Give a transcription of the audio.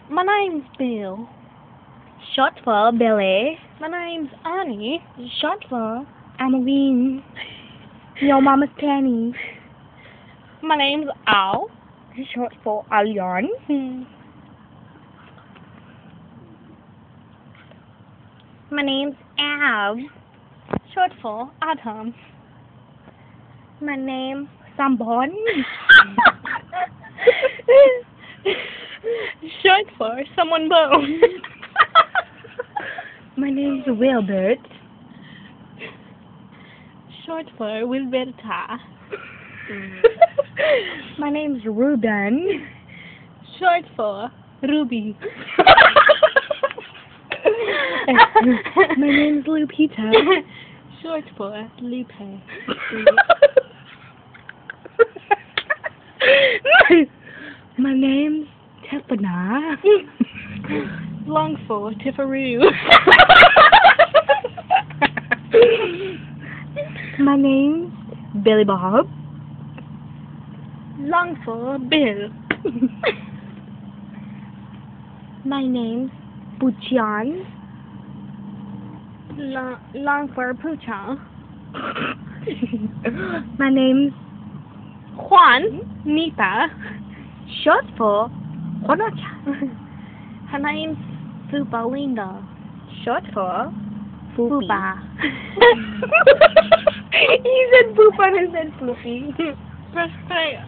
My name's Bill. Short for Billy. My name's Annie. Short for Ameline. Your mama's Penny. My name's Al. Short for Alion. My name's Ab. Short for Adam. My name's Sambon. Short for someone bone. My name's Wilbert. Short for Wilberta. My name's Ruben. Short for Ruby. My name's Lupita. Short for Lupe. My name's Tiffana. Long for Tiffaroo. My name's Billy Bob. Long for Bill. My name's Buchan. Long for Poocha. My name's Juan Nita. short for Juanacha. Her name's Fupa Linda. Short for Fupa. He said Fupa and I said Floopy. Press play.